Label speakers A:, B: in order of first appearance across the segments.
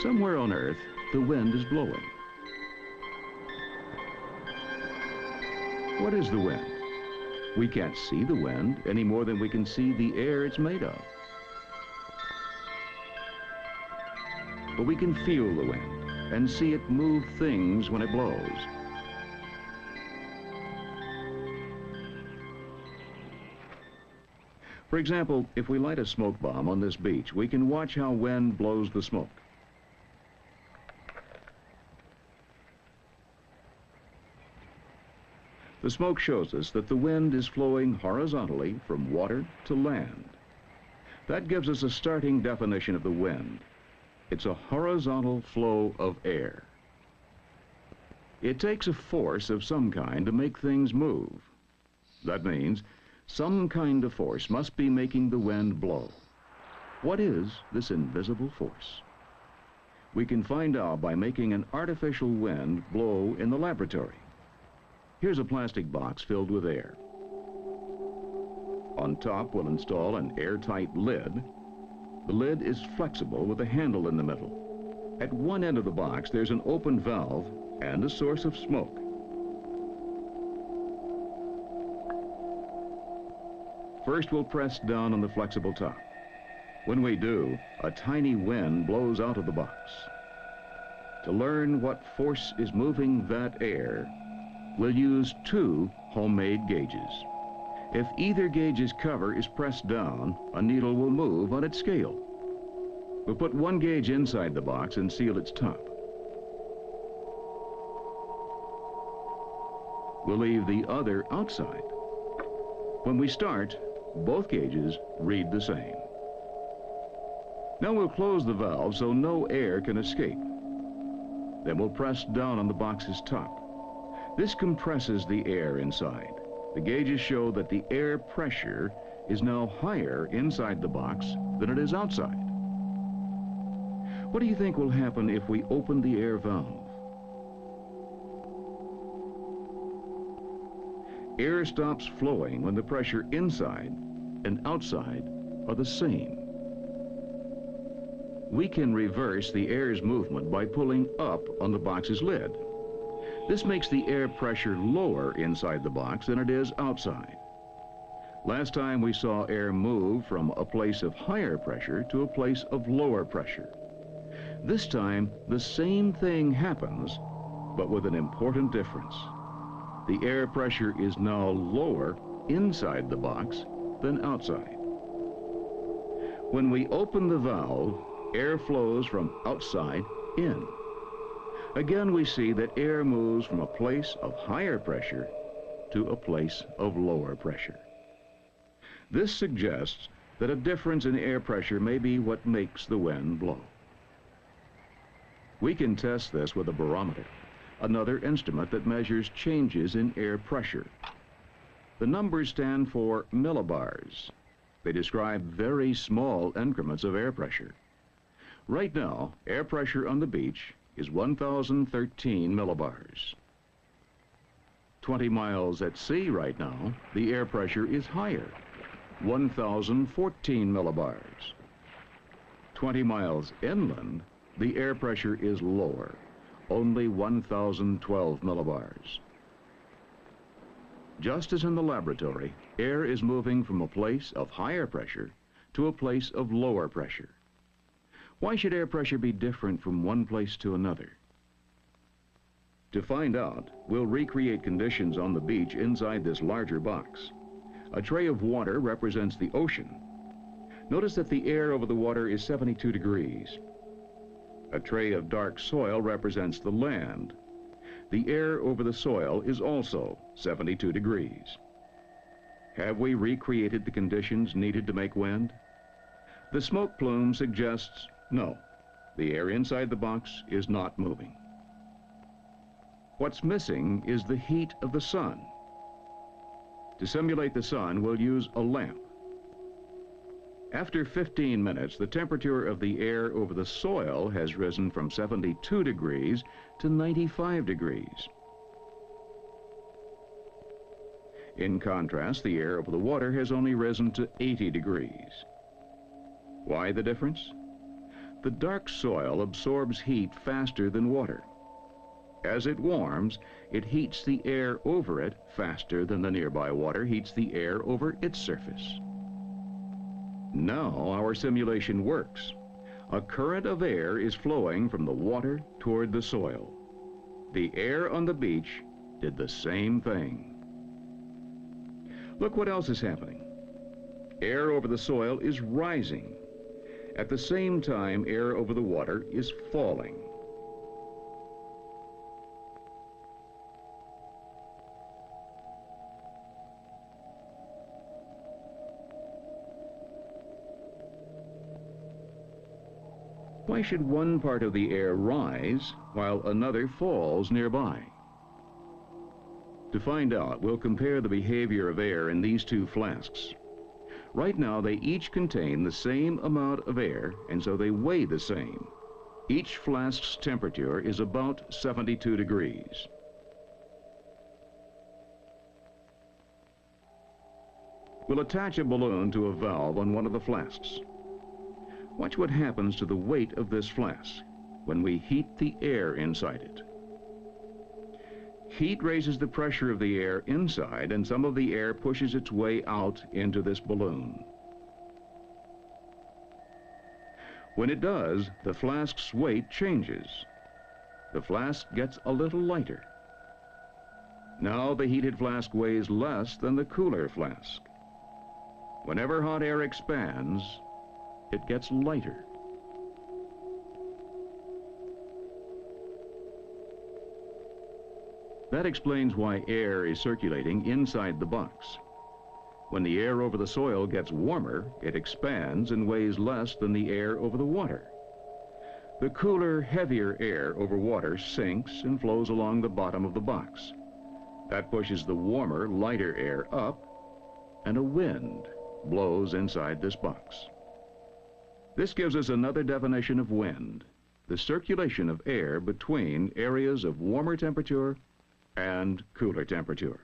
A: Somewhere on Earth, the wind is blowing. What is the wind? We can't see the wind any more than we can see the air it's made of. But we can feel the wind and see it move things when it blows. For example, if we light a smoke bomb on this beach, we can watch how wind blows the smoke. The smoke shows us that the wind is flowing horizontally from water to land. That gives us a starting definition of the wind. It's a horizontal flow of air. It takes a force of some kind to make things move. That means some kind of force must be making the wind blow. What is this invisible force? We can find out by making an artificial wind blow in the laboratory. Here's a plastic box filled with air. On top, we'll install an airtight lid. The lid is flexible with a handle in the middle. At one end of the box, there's an open valve and a source of smoke. First, we'll press down on the flexible top. When we do, a tiny wind blows out of the box. To learn what force is moving that air, we'll use two homemade gauges. If either gauge's cover is pressed down, a needle will move on its scale. We'll put one gauge inside the box and seal its top. We'll leave the other outside. When we start, both gauges read the same. Now we'll close the valve so no air can escape. Then we'll press down on the box's top. This compresses the air inside. The gauges show that the air pressure is now higher inside the box than it is outside. What do you think will happen if we open the air valve? Air stops flowing when the pressure inside and outside are the same. We can reverse the air's movement by pulling up on the box's lid. This makes the air pressure lower inside the box than it is outside. Last time we saw air move from a place of higher pressure to a place of lower pressure. This time, the same thing happens, but with an important difference. The air pressure is now lower inside the box than outside. When we open the valve, air flows from outside in. Again, we see that air moves from a place of higher pressure to a place of lower pressure. This suggests that a difference in air pressure may be what makes the wind blow. We can test this with a barometer, another instrument that measures changes in air pressure. The numbers stand for millibars. They describe very small increments of air pressure. Right now, air pressure on the beach is 1,013 millibars. 20 miles at sea right now, the air pressure is higher, 1,014 millibars. 20 miles inland, the air pressure is lower, only 1,012 millibars. Just as in the laboratory, air is moving from a place of higher pressure to a place of lower pressure. Why should air pressure be different from one place to another? To find out, we'll recreate conditions on the beach inside this larger box. A tray of water represents the ocean. Notice that the air over the water is 72 degrees. A tray of dark soil represents the land. The air over the soil is also 72 degrees. Have we recreated the conditions needed to make wind? The smoke plume suggests no. The air inside the box is not moving. What's missing is the heat of the sun. To simulate the sun, we'll use a lamp. After 15 minutes, the temperature of the air over the soil has risen from 72 degrees to 95 degrees. In contrast, the air over the water has only risen to 80 degrees. Why the difference? The dark soil absorbs heat faster than water. As it warms, it heats the air over it faster than the nearby water heats the air over its surface. Now our simulation works. A current of air is flowing from the water toward the soil. The air on the beach did the same thing. Look what else is happening. Air over the soil is rising. At the same time, air over the water is falling. Why should one part of the air rise while another falls nearby? To find out, we'll compare the behavior of air in these two flasks. Right now, they each contain the same amount of air, and so they weigh the same. Each flask's temperature is about 72 degrees. We'll attach a balloon to a valve on one of the flasks. Watch what happens to the weight of this flask when we heat the air inside it. Heat raises the pressure of the air inside, and some of the air pushes its way out into this balloon. When it does, the flask's weight changes. The flask gets a little lighter. Now the heated flask weighs less than the cooler flask. Whenever hot air expands, it gets lighter. That explains why air is circulating inside the box. When the air over the soil gets warmer, it expands and weighs less than the air over the water. The cooler, heavier air over water sinks and flows along the bottom of the box. That pushes the warmer, lighter air up, and a wind blows inside this box. This gives us another definition of wind: the circulation of air between areas of warmer temperature and cooler temperature.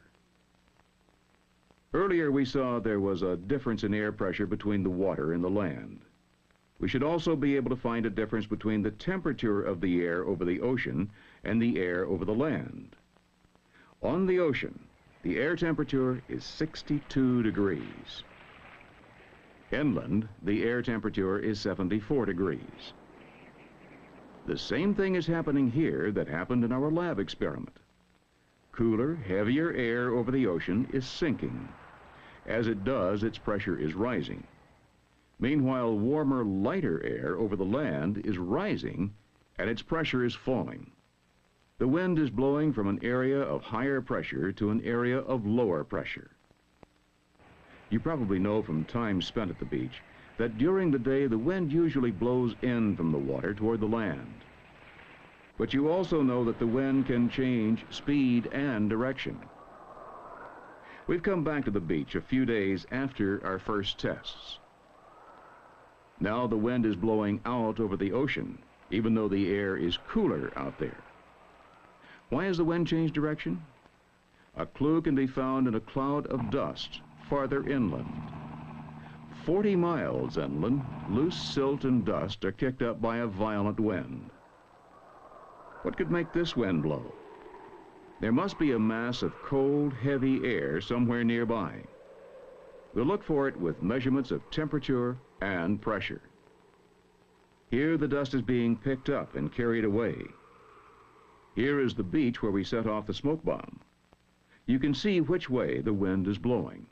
A: Earlier we saw there was a difference in air pressure between the water and the land. We should also be able to find a difference between the temperature of the air over the ocean and the air over the land. On the ocean, the air temperature is 62 degrees. Inland, the air temperature is 74 degrees. The same thing is happening here that happened in our lab experiment. Cooler, heavier air over the ocean is sinking. As it does, its pressure is rising. Meanwhile, warmer, lighter air over the land is rising, and its pressure is falling. The wind is blowing from an area of higher pressure to an area of lower pressure. You probably know from time spent at the beach that during the day the wind usually blows in from the water toward the land. But you also know that the wind can change speed and direction. We've come back to the beach a few days after our first tests. Now the wind is blowing out over the ocean, even though the air is cooler out there. Why has the wind changed direction? A clue can be found in a cloud of dust farther inland. 40 miles inland, loose silt and dust are kicked up by a violent wind. What could make this wind blow? There must be a mass of cold, heavy air somewhere nearby. We'll look for it with measurements of temperature and pressure. Here the dust is being picked up and carried away. Here is the beach where we set off the smoke bomb. You can see which way the wind is blowing.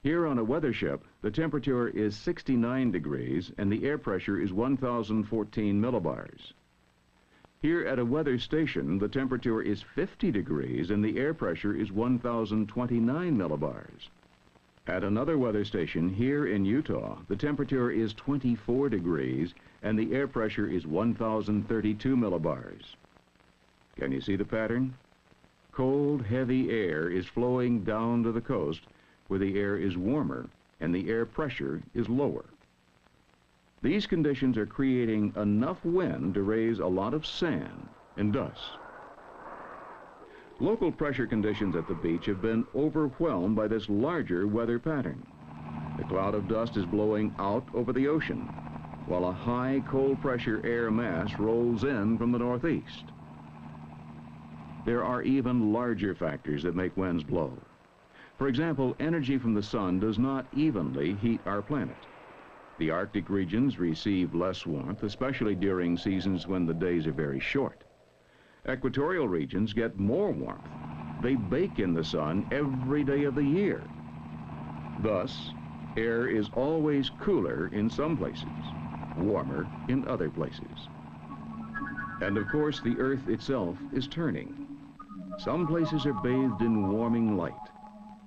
A: Here on a weather ship, the temperature is 69 degrees and the air pressure is 1,014 millibars. Here at a weather station, the temperature is 50 degrees and the air pressure is 1,029 millibars. At another weather station here in Utah, the temperature is 24 degrees and the air pressure is 1,032 millibars. Can you see the pattern? Cold, heavy air is flowing down to the coast where the air is warmer and the air pressure is lower. These conditions are creating enough wind to raise a lot of sand and dust. Local pressure conditions at the beach have been overwhelmed by this larger weather pattern. The cloud of dust is blowing out over the ocean, while a high cold pressure air mass rolls in from the northeast. There are even larger factors that make winds blow. For example, energy from the sun does not evenly heat our planet. The Arctic regions receive less warmth, especially during seasons when the days are very short. Equatorial regions get more warmth. They bake in the sun every day of the year. Thus, air is always cooler in some places, warmer in other places. And of course, the Earth itself is turning. Some places are bathed in warming light,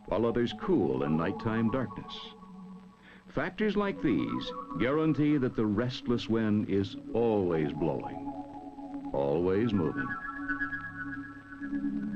A: while others cool in nighttime darkness. Factors like these guarantee that the restless wind is always blowing, always moving.